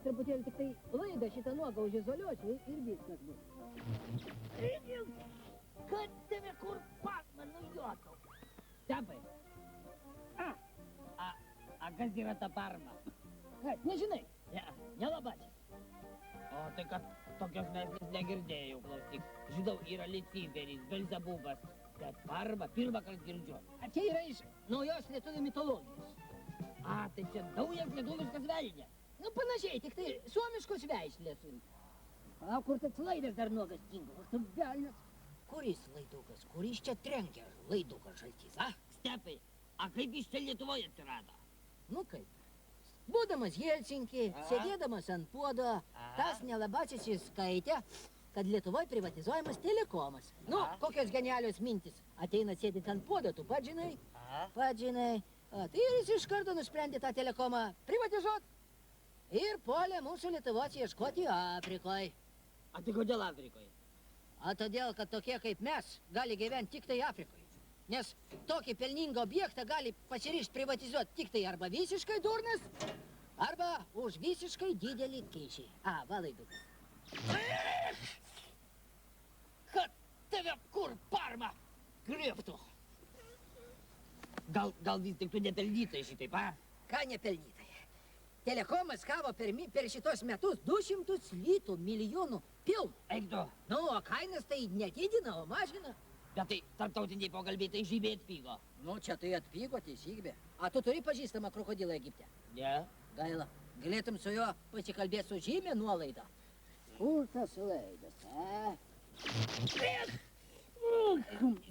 truputėlį tik tai laidą šitą nuogą užizoliuosiu ir viskas bus. Kad tave kur Parma nujuokau. Stepai, a kas yra ta Parma? Kas, nežinai? Ne, Nelabačias. o tai kad tokios mes negirdėjau, klausyk. Žinau, yra Liciferis, Belzebubas, bet Parma pirmą kartą girdžiu. A čia yra iš naujos lietuvių mitologijos. A, tai čia naujas lietuviškas velnės. Nu, panašiai, tik tai suomiškos veislės. A, kur tas laidas dar nuogas tingo? O tu velnias. Kuris laidukas, kuris čia trenkia laidukas žaltys, a? Stepai, a kaip jis čia Lietuvoje atsirado? Nu kaip? Būdamas Helsinki, sėdėdamas ant puodo, tas nelabačias įskaitė, kad Lietuvoje privatizuojamas telekomas. Nu, kokios genialios mintis. Ateina sėdint ant puodo, tu pats žinai. Pats žinai. Tai ir jis iš karto nusprendė tą telekomą privatizuot. Ir puolė mūsų Lietuvos ieškoti Afrikoje. A tai kodėl Afrikoje? A todėl, kad tokie kaip mes gali gyventi tik tai Afrikoje. Nes tokį pelningą objektą gali pasiryžti privatizuoti tik tai arba visiškai durnas, arba už visiškai didelį kyšį. A, va laidukas. Kad tave kur Parma griebtų. Gal vis tik tu nepelnytai šitaip, a? Ką nepelnytai? Telekomas gavo per šitos metus 200 litų milijonų pilnų. Eik tu. Nu, o kainas tai nedidina, o mažina. Bet tai tarptautiniai pokalbiai tai žymiai atpigo. Nu, čia tai atpigo teisybė. A tu turi pažįstamą krokodilą Egipte? Ne? Gaila, galėtum su juo pasikalbėti su žymė nuolaida. Kur tas laidas, a?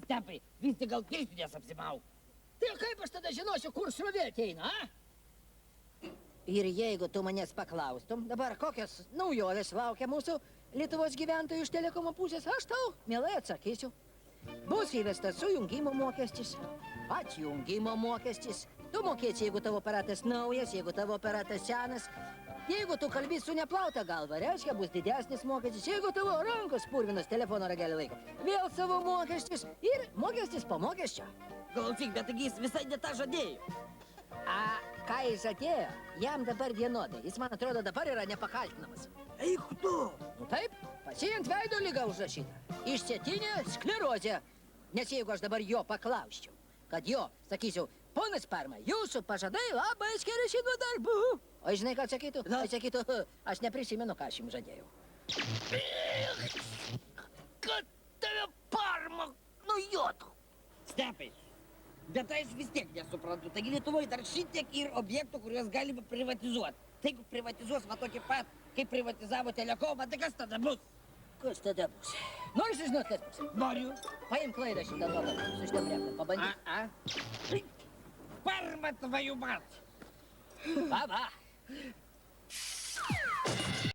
Stepai, vis tik gal pirštinės apsimau. Tai kaip aš tada žinosiu, kur srovė ateina, a? Ir jeigu tu manęs paklaustum, dabar kokios naujovės laukia mūsų Lietuvos gyventojų iš telekomo pusės, aš tau mielai atsakysiu. Bus įvestas sujungimo mokestis, atjungimo mokestis. Tu mokėsi, jeigu tavo aparatas naujas, jeigu tavo aparatas senas. Jeigu tu kalbi su neplauta galva, reiškia, bus didesnis mokestis. Jeigu tavo rankos purvinas telefono ragelį laiko, vėl savo mokestis ir mokestis po mokesčio. Klausyk, bet taigi jis visai ne tą žadėjo. A, ką jis atėjo, jam dabar vienodai. Jis, man atrodo, dabar yra nepakaltinamas. Eik tu. Nu taip, pasijant veido lyga užrašyta. Išsėtinė sklerozė. Nes jeigu aš dabar jo paklausčiau, kad jo, sakysiu, ponas Parma, jūsų pažadai labai skiriasi nuo darbų. O žinai, ką atsakytų? Atsakytų, aš neprisimenu, ką aš jums žadėjau. Kad tave Parma nujuokau. Stepai, bet aš vis tiek nesuprantu. Taigi Lietuvoje dar šitiek ir objektų, kuriuos galima privatizuoti. Tai jeigu privatizuos va tokį pat, kaip privatizavo telekomą, tai kas tada bus? Kas tada bus? Nori sužinot, kas bus? Noriu. Paimk klaidą šitą nuodą, su šitą brėką, pabandyk. Parma tvою мать! Va, va.